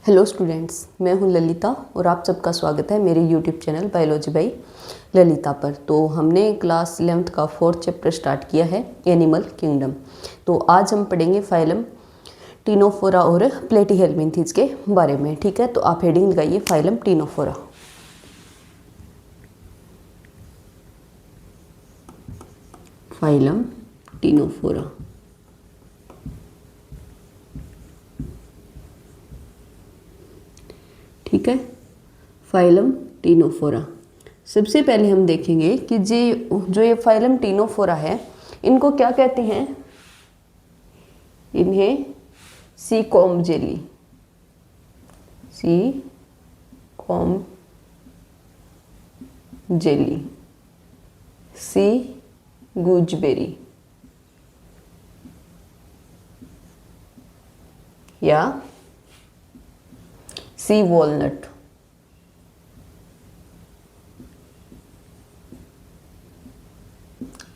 Hello students, मैं हूं ललिता और आप सबका स्वागत है मेरे YouTube channel biology by Lalita पर। तो हमने क्लास 11th का 4th चैप्टर स्टार्ट किया है एनिमल किंगडम। तो आज हम पढ़ेंगे फाइलम टीनोफोरा और प्लेटीहेल्मिन्थीज के बारे में। ठीक है, तो आप हेडिंग लगाइए फाइलम टीनोफोरा। Phylum Ctenophora. ठीक है, फाइलम टीनोफोरा। सबसे पहले हम देखेंगे कि जो ये फाइलम टीनोफोरा है इनको क्या कहते हैं। इन्हें सी कॉम्ब जेली, सी कॉम्ब जेली, सी गूजबेरी या सी वॉलनट।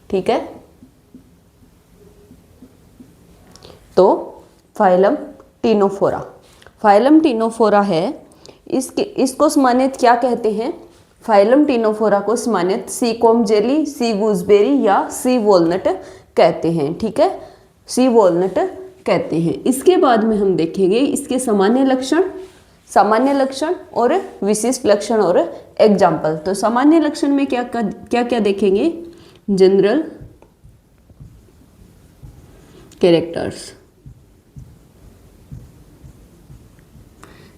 ठीक है, तो फाइलम टीनोफोरा, फाइलम टीनोफोरा है। इसको सम्मानित क्या कहते हैं? फाइलम टीनोफोरा को सम्मानित सी कॉम्ब जेली, सी गूजबेरी या सी वॉलनट कहते हैं। ठीक है, सी वॉलनट कहते हैं। इसके बाद में हम देखेंगे इसके सामान्य लक्षण और विशिष्ट लक्षण और एग्जाम्पल। तो सामान्य लक्षण में क्या क्या देखेंगे? General characters.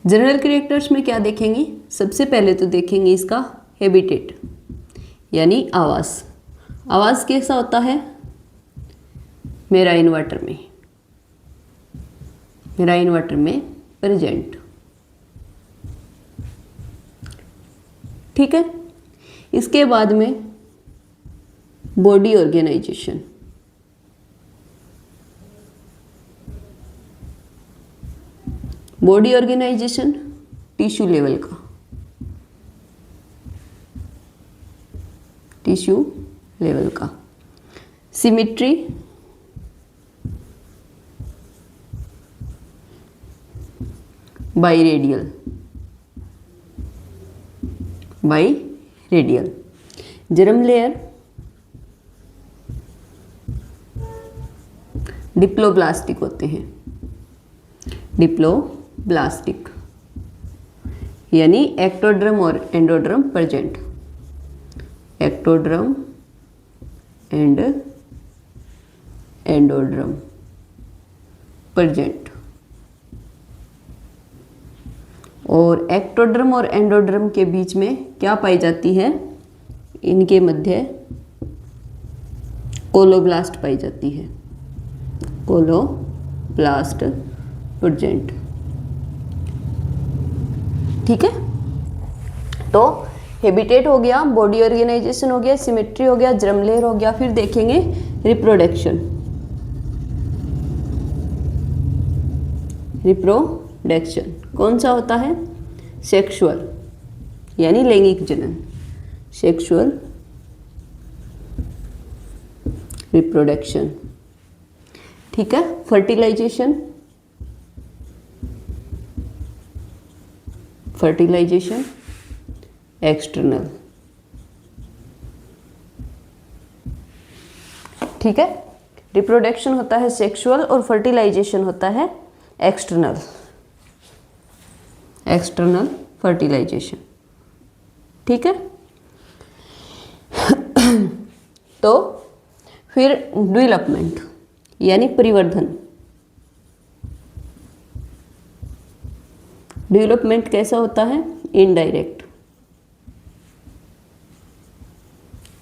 जनरल कैरेक्टर्स में क्या देखेंगे? सबसे पहले तो देखेंगे इसका हैबिटेट यानी आवास। आवास कैसा होता है? मेराइन वाटर में प्रेजेंट। ठीक है, इसके बाद में body organisation. Body organisation tissue level का, टिश्यू लेवल का। Symmetry biradial, germ layer diploblastic होते हैं, डिप्लोब्लास्टिक यानी एक्टोड्रम और endoderm present, ectoderm and endoderm present. और एक्टोड्रम और एंडोड्रम के बीच में क्या पाई जाती है? इनके मध्य कोलोब्लास्ट पाई जाती है, कोलोब्लास्ट प्रेजेंट। ठीक है, तो हैबिटेट हो गया, बॉडी ऑर्गेनाइजेशन हो गया, सिमेट्री हो गया, जर्म लेयर हो गया। फिर देखेंगे रिप्रोडक्शन। रिप्रोडक्शन कौन सा होता है? सेक्सुअल यानी लैंगिक जनन, सेक्सुअल रिप्रोडक्शन। ठीक है, फर्टिलाइजेशन एक्सटर्नल। ठीक है, रिप्रोडक्शन होता है सेक्सुअल और फर्टिलाइजेशन होता है एक्सटर्नल फर्टिलाइजेशन। ठीक है, तो फिर डेवलपमेंट यानी परिवर्धन। डेवलपमेंट कैसा होता है?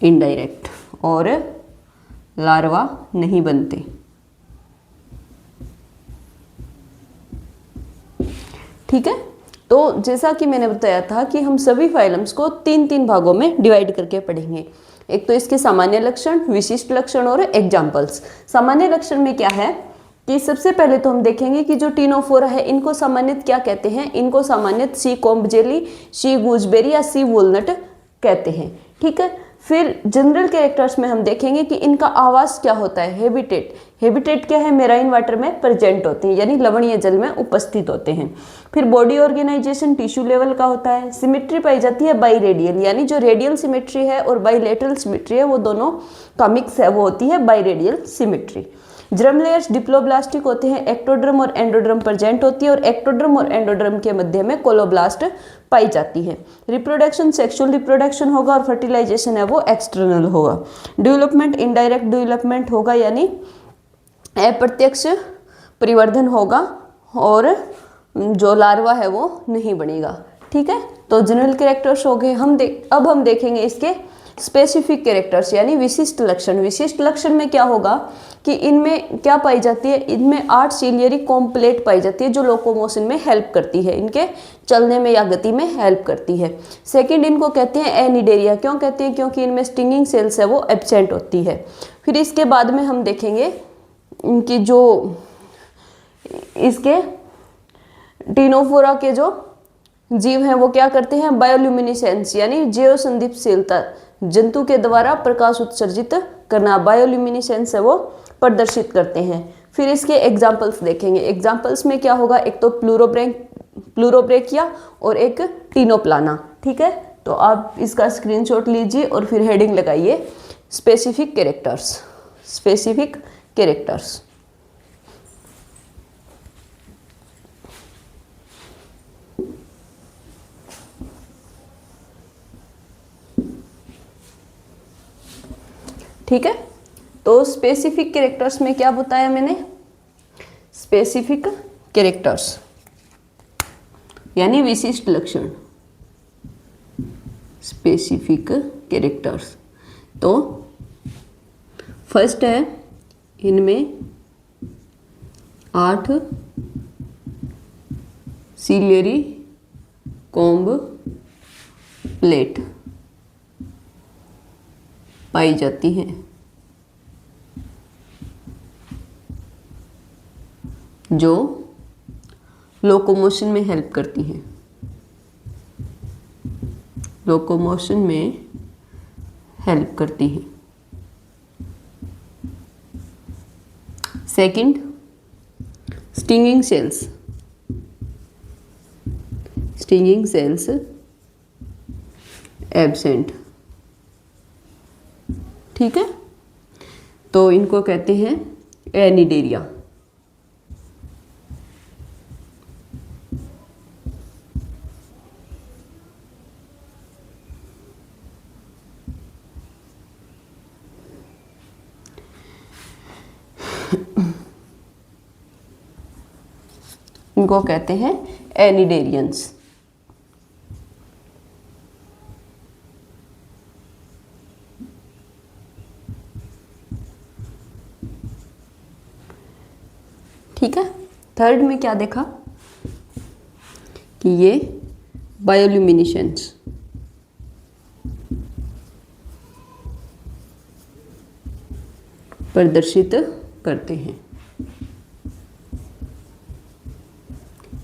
इनडायरेक्ट और लार्वा नहीं बनते। ठीक है, तो जैसा कि मैंने बताया था कि हम सभी फाइलम्स को तीन भागों में डिवाइड करके पढ़ेंगे। एक तो इसके सामान्य लक्षण, विशिष्ट लक्षण और एग्जाम्पल्स। सामान्य लक्षण में क्या है कि सबसे पहले तो हम देखेंगे कि जो टीनोफोरा है इनको सामान्यतः क्या कहते हैं? इनको सामान्यतः सी कॉम्ब जेली, सी गूजबेरी या सी वॉलनट कहते हैं। ठीक है, फिर जनरल कैरेक्टर्स में हम देखेंगे कि इनका आवास क्या होता है, हैबिटेट। हैबिटेट क्या है, मेराइन वाटर में प्रेजेंट होते हैं, यानी लवणीय जल में उपस्थित होते हैं। फिर बॉडी ऑर्गेनाइजेशन टिश्यू लेवल का होता है। सिमेट्री पाई जाती है बाई रेडियल, यानी जो रेडियल सिमेट्री है और बाईलेटरल सिमेट्री है वो दोनों का मिक्स है, वो होती है by radial symmetry. Germ layers diploblastic होते हैं, एक्टोड्रम और एंडोड्रम प्रेजेंट होती है और एक्टोड्रम और एंडोड्रम के मध्य में कोलोब्लास्ट पाई जाती है। रिप्रोडक्शन सेक्सुअल रिप्रोडक्शन होगा और फर्टिलाइजेशन है वो एक्सटर्नल होगा। डेवलपमेंट इनडायरेक्ट डेवलपमेंट होगा, यानी अप्रत्यक्ष परिवर्धन होगा और जो लार्वा है वो नहीं बनेगा। ठीक है, तो जनरल कैरेक्टर्स हो गए। अब हम देखेंगे इसके स्पेसिफिक कैरेक्टर्स, यानी विशिष्ट लक्षण। विशिष्ट लक्षण में क्या होगा कि इनमें क्या पाई जाती है, इनमें 8 सिलियरी कॉम्प्लेट पाई जाती है जो लोकोमोशन में हेल्प करती है, इनके चलने में या गति में हेल्प करती है। सेकंड, इनको कहते हैं एनिडेरिया। क्यों कहते हैं, क्योंकि इनमें स्टिंगिंग सेल्स है वो एब्सेंट होती है। फिर इसके बाद में हम देखेंगे इनकी जो इसके टिनोफोरा के जो जीव हैं वो क्या करते हैं, बायोल्यूमिनेसेंस यानी जैव संदीप्तशीलता, जंतु के द्वारा प्रकाश उत्सर्जित करना, बायोल्यूमिनेसेंस है वो प्रदर्शित करते हैं। फिर इसके एग्जाम्पल्स देखेंगे। एग्जाम्पल्स में क्या होगा, एक तो प्लूरोब्रेकिया और एक टीनोप्लाना। ठीक है, तो आप इसका स्क्रीनशॉट लीजिए और फिर हेडिंग लगाइए स्पेसिफिक कैरेक्टर्स। Specific characters. ठीक है, तो स्पेसिफिक कैरेक्टर्स में क्या बताया मैंने, स्पेसिफिक कैरेक्टर्स यानी विशिष्ट लक्षण। स्पेसिफिक कैरेक्टर्स, तो फर्स्ट है, इनमें 8 सिलियरी कॉम्ब प्लेट पाई जाती हैं जो लोकोमोशन में हेल्प करती हैं, लोकोमोशन में हेल्प करती हैं। Second, stinging cells. Stinging cells absent. ठीक है, तो इनको कहते हैं एनिडेरिया। इनको कहते हैं एनिडेरियंस। ठीक है, थर्ड में क्या देखा कि ये बायोल्यूमिनेसेंस प्रदर्शित करते हैं।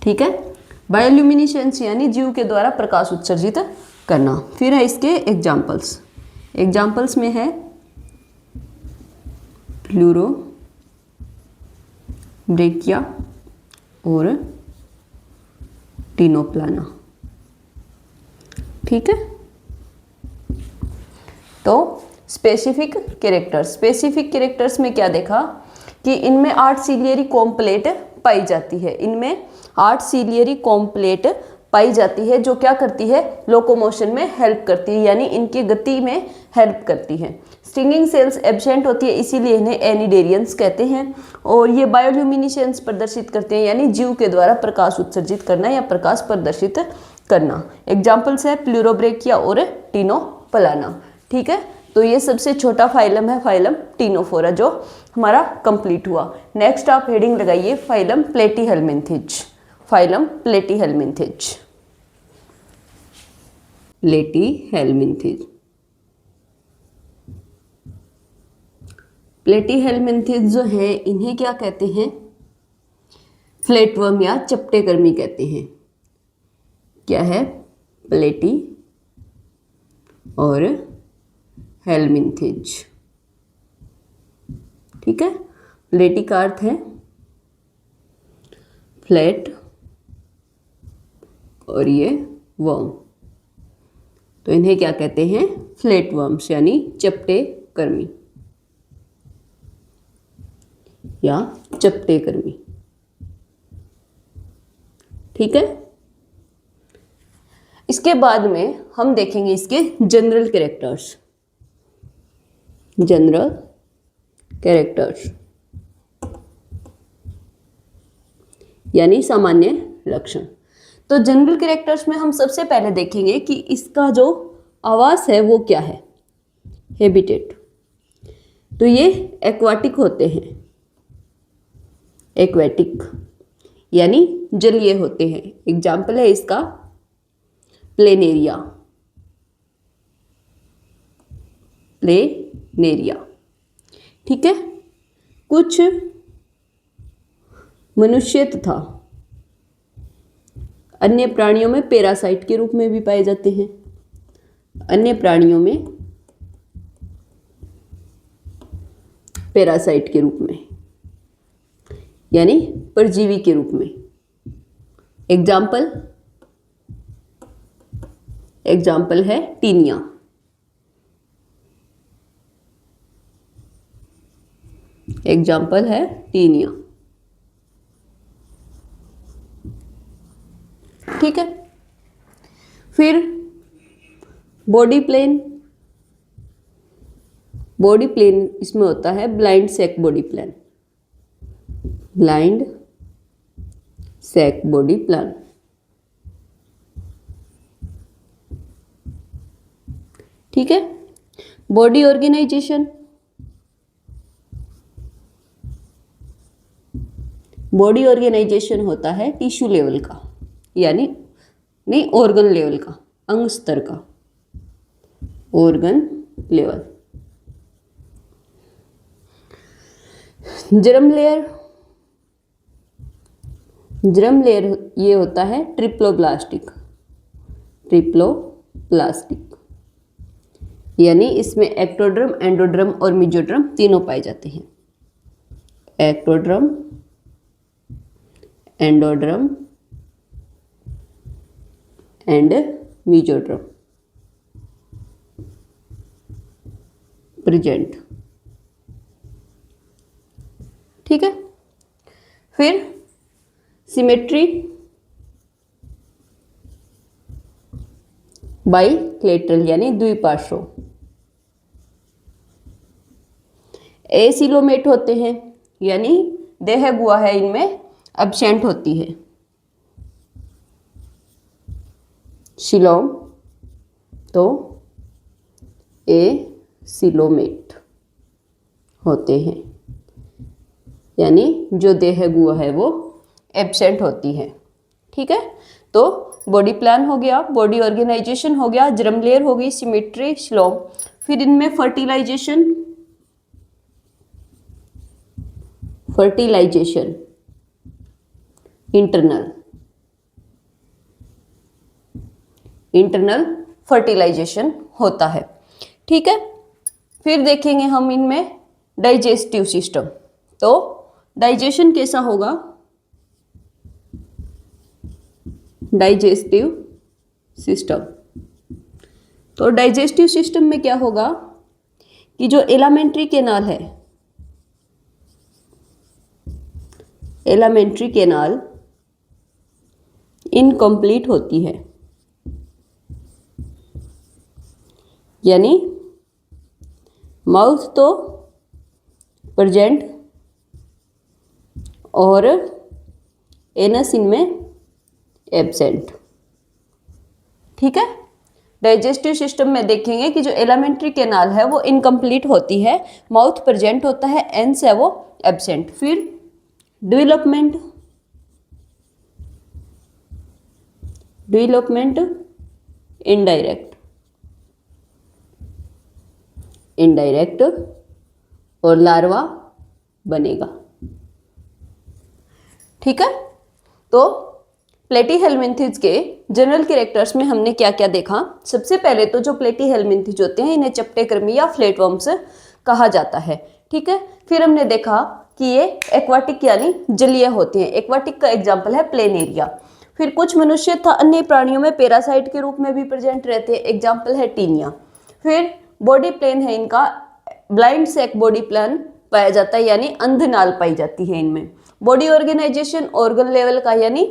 ठीक है, बायोल्यूमिनेसेंस यानी जीव के द्वारा प्रकाश उत्सर्जित करना। फिर है इसके एग्जाम्पल्स। एग्जाम्पल्स में है प्लूरोब्रेकिया और टीनोप्लाना। ठीक है, तो स्पेसिफिक कैरेक्टर्स। स्पेसिफिक कैरेक्टर्स में क्या देखा कि इनमें 8 सिलियरी कॉम्प्लेट पाई जाती है। इनमें 8 सिलियरी कॉम्प्लेट पाई जाती है जो क्या करती है, लोकोमोशन में हेल्प करती है, यानी इनकी गति में हेल्प करती है। स्टिंगिंग सेल्स एब्सेंट होती है, इसीलिए इन्हें एनिडेरियंस कहते हैं। और ये बायोल्यूमिनेसेंस प्रदर्शित करते हैं, यानी जीव के द्वारा प्रकाश उत्सर्जित करना या प्रकाश प्रदर्शित करना। एग्जाम्पल्स है प्लूरोब्रेकिया और टीनोप्लाना। ठीक है, तो ये सबसे छोटा फाइलम है, फाइलम टीनोफोरा, जो हमारा कंप्लीट हुआ। नेक्स्ट आप हेडिंग लगाइए फाइलम प्लेटीहेल्मिन्थेज। फाइलम प्लेटीहेल्मिन्थेज। प्लेटीहेल्मिन्थेज। प्लेटीहेल्मिन्थेज जो है इन्हें क्या कहते हैं, फ्लैटवर्म या चपटे कर्मी कहते हैं। क्या है, प्लेटी और हेलमिंथेज। ठीक है, प्लेटी का अर्थ है फ्लैट और ये वर्म, तो इन्हें क्या कहते हैं? फ्लैट वर्म्स यानी चपटे कर्मी या चपटे कर्मी। ठीक है, इसके बाद में हम देखेंगे इसके जनरल कैरेक्टर्स। जनरल कैरेक्टर्स यानी सामान्य लक्षण। तो जनरल कैरेक्टर्स में हम सबसे पहले देखेंगे कि इसका जो आवास है वो क्या है, हैबिटेट। तो ये एक्वाटिक होते हैं, एक्वेटिक यानी जलीय होते हैं। एग्जाम्पल है इसका प्लेनेरिया, प्लेनेरिया। ठीक है, कुछ मनुष्य तथा अन्य प्राणियों में पैरासाइट के रूप में भी पाए जाते हैं। अन्य प्राणियों में पैरासाइट के रूप में यानी परजीवी के रूप में। एग्जाम्पल है टीनिया। एग्जाम्पल है टीनिया। ठीक है, फिर बॉडी प्लेन। बॉडी प्लेन इसमें होता है blind sac body plan. Blind sac body plan. ठीक है, बॉडी ऑर्गेनाइजेशन। बॉडी ऑर्गेनाइजेशन होता है टिश्यू लेवल का, यानी नहीं ऑर्गन लेवल का, अंग स्तर का, organ level. Germ layer. Germ layer ये होता है ट्रिप्लोब्लास्टिक। ट्रिप्लोब्लास्टिक यानी इसमें एक्टोड्रम, एंडोड्रम और मेसोड्रम तीनों पाए जाते हैं। Ectoderm, endoderm and mesoderm present. ठीक है, फिर सिमेट्री। बाइलेटरल यानी द्विपार्श्व। एसिलोमेट होते हैं यानी देह गुहा है इनमें एब्सेंट होती है। शिलोम तो एसिलोमेट होते हैं यानी जो देह गुहा है वो एब्सेंट होती है। ठीक है, तो बॉडी प्लान हो गया, बॉडी ऑर्गेनाइजेशन हो गया, जर्म लेयर हो गई, सिमेट्री, शिलोम। फिर इनमें फर्टिलाइजेशन। फर्टिलाइजेशन इंटरनल फर्टिलाइजेशन होता है। ठीक है, फिर देखेंगे हम इनमें डाइजेस्टिव सिस्टम। तो डाइजेशन कैसा होगा? Digestive system. तो डाइजेस्टिव सिस्टम में क्या होगा कि जो एलिमेंट्री कैनाल है, एलिमेंट्री कैनाल इनकम्प्लीट होती है, यानी माउथ तो प्रेजेंट और एनस इनमें एब्सेंट। ठीक है, डाइजेस्टिव सिस्टम में देखेंगे कि जो एलिमेंट्री कैनाल है वो इनकम्प्लीट होती है, माउथ प्रेजेंट होता है, एंस है वो एब्सेंट। फिर डेवलपमेंट। डेवलपमेंट इनडायरेक्ट और लार्वा बनेगा। ठीक है, तो प्लेटीहेलमिन्थिस के जनरल कैरेक्टर्स में हमने क्या क्या देखा। सबसे पहले तो जो प्लेटीहेल्मिन्थेज होते हैं इन्हें चपटेकृमि या फ्लैटवर्म्स कहा जाता है, ठीक है। फिर हमने देखा कि ये एक्वाटिक यानी जलीय होते हैं। एक्वाटिक का एग्जाम्पल है प्लेनेरिया। फिर कुछ मनुष्य तथा अन्य प्राणियों में पैरासाइट के रूप में भी प्रेजेंट रहते हैं, एग्जाम्पल है टीनिया। फिर बॉडी प्लान है इनका, ब्लाइंड सैक बॉडी प्लान पाया जाता है यानी अंधनाल पाई जाती है इनमें। बॉडी ऑर्गेनाइजेशन ऑर्गन लेवल का यानी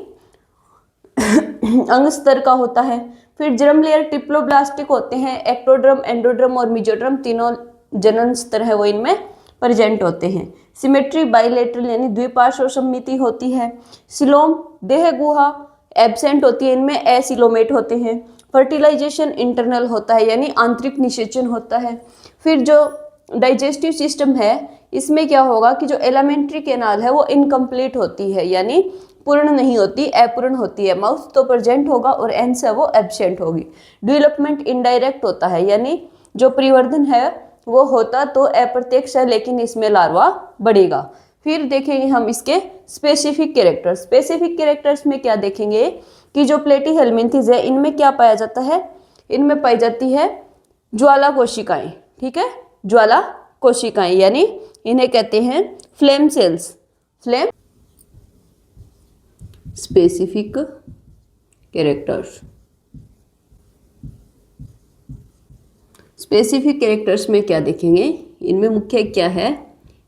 अंग स्तर का होता है। फिर जर्म लेयर ट्रिप्लोब्लास्टिक होते हैं, एक्टोड्रम, एंडोड्रम और मेसोड्रम तीनों जनन स्तर है वो इनमें प्रेजेंट होते हैं। सिमेट्री बाइलेटरल यानी द्विपार्श्व सममिति होती है। सिलोम देह गुहा एब्सेंट होती है, इनमें एसिलोमेट होते हैं। फर्टिलाइजेशन इंटरनल होता है यानी आंतरिक निषेचन होता है। फिर जो डाइजेस्टिव सिस्टम है इसमें क्या होगा कि जो एलिमेंट्री कैनाल है वो इनकम्प्लीट होती है यानी पूर्ण नहीं होती, अपूर्ण होती है। माउथ तो प्रेजेंट होगा और एंस है वो एब्सेंट होगी। डेवलपमेंट इनडायरेक्ट होता है यानी जो परिवर्धन है वो होता तो अप्रत्यक्ष है लेकिन इसमें लार्वा बढ़ेगा। फिर देखेंगे हम इसके स्पेसिफिक कैरेक्टर्स। स्पेसिफिक कैरेक्टर्स में क्या देखेंगे कि जो प्लेटीहेल्मिन्थेज है इनमें क्या पाया जाता है, इनमें पाई जाती है ज्वाला कोशिकाएं, ठीक है, ज्वाला कोशिकाएं यानी इन्हें कहते हैं flame cells. Flame specific characters. Specific characters में क्या देखेंगे, इनमें मुख्य क्या है,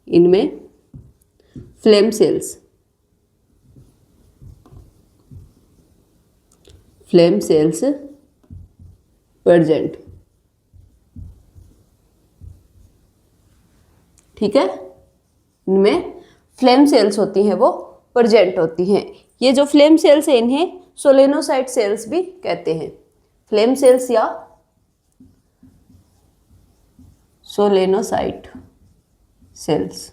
इनमें flame cells, flame cells present, ठीक है, इनमें फ्लेम सेल्स होती हैं वो प्रेजेंट होती हैं। ये जो फ्लेम सेल्स है इन्हें सोलेनोसाइट सेल्स भी कहते हैं। फ्लेम सेल्स या सोलेनोसाइट सेल्स,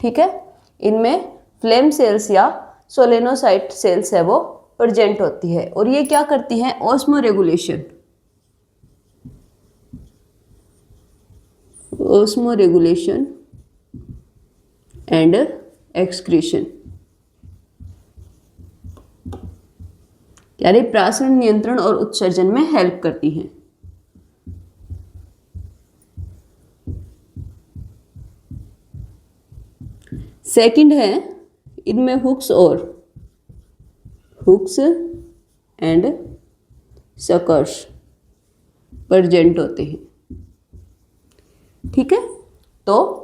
ठीक है, इनमें फ्लेम सेल्स या सोलेनोसाइट सेल्स है वो प्रेजेंट होती है। और ये क्या करती हैं, osmo regulation, osmo regulation and excretion यानी प्राशन नियंत्रण और उत्सर्जन में हेल्प करती हैं। सेकंड है इनमें हुक्स एंड सकर्स प्रेजेंट होते हैं, ठीक है। तो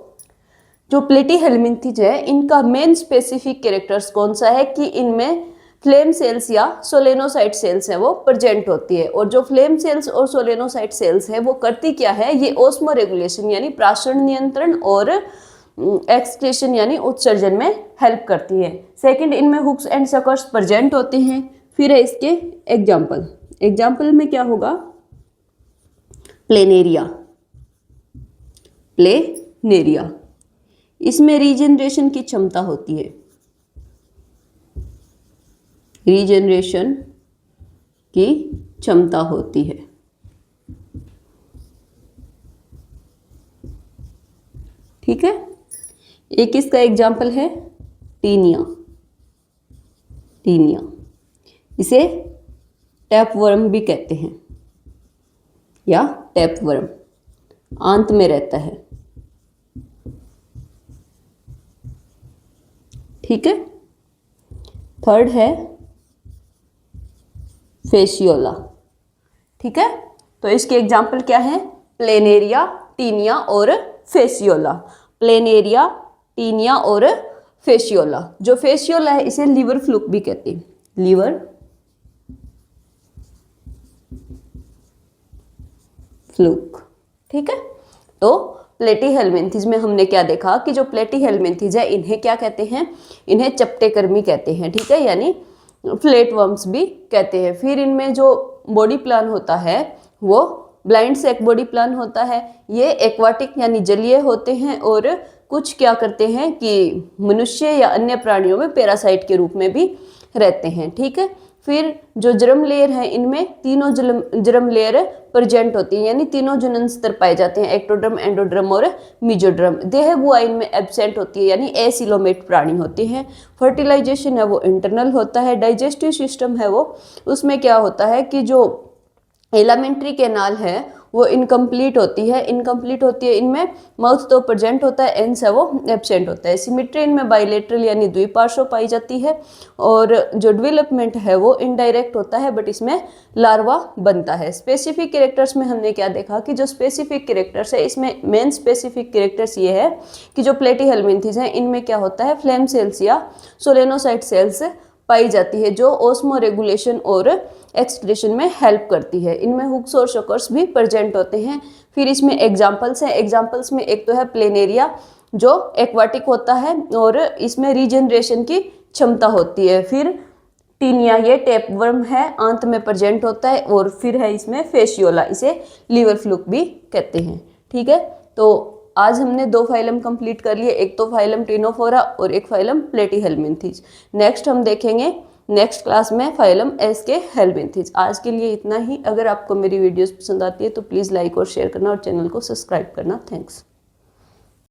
जो प्लेटीहेल्मिन्थेज है इनका मेन स्पेसिफिक कैरेक्टर्स कौन सा है कि इनमें फ्लेम सेल्स या सोलेनोसाइट सेल्स है वो प्रेजेंट होती है। और जो फ्लेम सेल्स और सोलेनोसाइट सेल्स है वो करती क्या है, ये ऑस्मो रेगुलेशन यानी प्राशन नियंत्रण और एक्सक्रीशन यानी उत्सर्जन में हेल्प करती है। सेकंड, इनमें हुक्स एंड सकर्स प्रेजेंट होते हैं। फिर है इसके एग्जाम्पल में क्या होगा, प्लेनेरिया, इसमें रीजनरेशन की क्षमता होती है, रीजनरेशन की क्षमता होती है, ठीक है। एक इसका एग्जाम्पल है टीनिया, इसे टैपवर्म भी कहते हैं या टैपवर्म, आंत में रहता है, ठीक है। थर्ड है फेशियोला, ठीक है। तो इसके एग्जाम्पल क्या है, प्लेनेरिया, टीनिया और फेशियोला। प्लेनेरिया, टीनिया और फेशियोला। जो फेशियोला है इसे लीवर फ्लूक भी कहते हैं, लीवर फ्लूक, ठीक है। तो प्लेटीहेल्मिन्थेज में हमने क्या देखा कि जो प्लेटीहेल्मिन्थेज है इन्हें क्या कहते हैं, इन्हें चपटेकृमि कहते हैं, ठीक है, यानी फ्लैटवर्म्स भी कहते हैं। फिर इनमें जो बॉडी प्लान होता है वो ब्लाइंड सैक बॉडी प्लान होता है। ये एक्वाटिक यानी जलीय होते हैं और कुछ क्या करते हैं कि मनुष्य या अन्य प्राणियों में पैरासाइट के रूप में भी रहते हैं, ठीक है। फिर जो जर्म लेयर है इनमें तीनों जर्म लेयर प्रेजेंट होती है, यानी तीनों जनन स्तर पाए जाते हैं, एक्टोडर्म, एंडोडर्म और मीजोडर्म। देह गुहा इनमें एब्सेंट होती है, यानी एसिलोमेट प्राणी होते हैं। फर्टिलाइजेशन है वो इंटरनल होता है। डाइजेस्टिव सिस्टम है वो, उसमें क्या होता है कि जो एलिमेंट्री कैनाल है वो इनकम्प्लीट होती है। इनमें माउथ तो प्रेजेंट होता है, एंस है वो एब्सेंट होता है। सिमेट्री इनमें बाइलेटरल यानी द्विपार्श्व पाई जाती है। और जो डेवलपमेंट है वो इनडायरेक्ट होता है, बट इसमें लार्वा बनता है। स्पेसिफिक कैरेक्टर्स में हमने क्या देखा कि जो स्पेसिफिक कैरेक्टर्स है इसमें मेन स्पेसिफिक कैरेक्टर्स ये है कि जो प्लेटीहेल्मिन्थेस हैं इनमें क्या होता है, फ्लेम सेल्स या सोलेनोसाइट सेल्स पाई जाती है, जो ऑस्मो रेगुलेशन और एक्सक्रीशन में हेल्प करती है। इनमें हुक्स और शकर्स भी प्रेजेंट होते हैं। फिर इसमें एग्जाम्पल्स हैं। एग्जाम्पल्स में एक तो है प्लेनेरिया जो एक्वाटिक होता है और इसमें रीजनरेशन की क्षमता होती है। फिर टीनिया, ये टेपवर्म है, आंत में प्रेजेंट होता है। और फिर है इसमें फेशियोला, इसे लीवर फ्लूक भी कहते हैं। ठीक है, तो आज हमने 2 फाइलम कंप्लीट कर लिए, एक तो फाइलम टिनोफोरा और एक फाइलम प्लेटीहेल्मिन्थेस। नेक्स्ट हम देखेंगे नेक्स्ट क्लास में फाइलम एस्केहेल्मिन्थेस। आज के लिए इतना ही। अगर आपको मेरी वीडियोस पसंद आती है तो प्लीज़ लाइक और शेयर करना और चैनल को सब्सक्राइब करना। थैंक्स।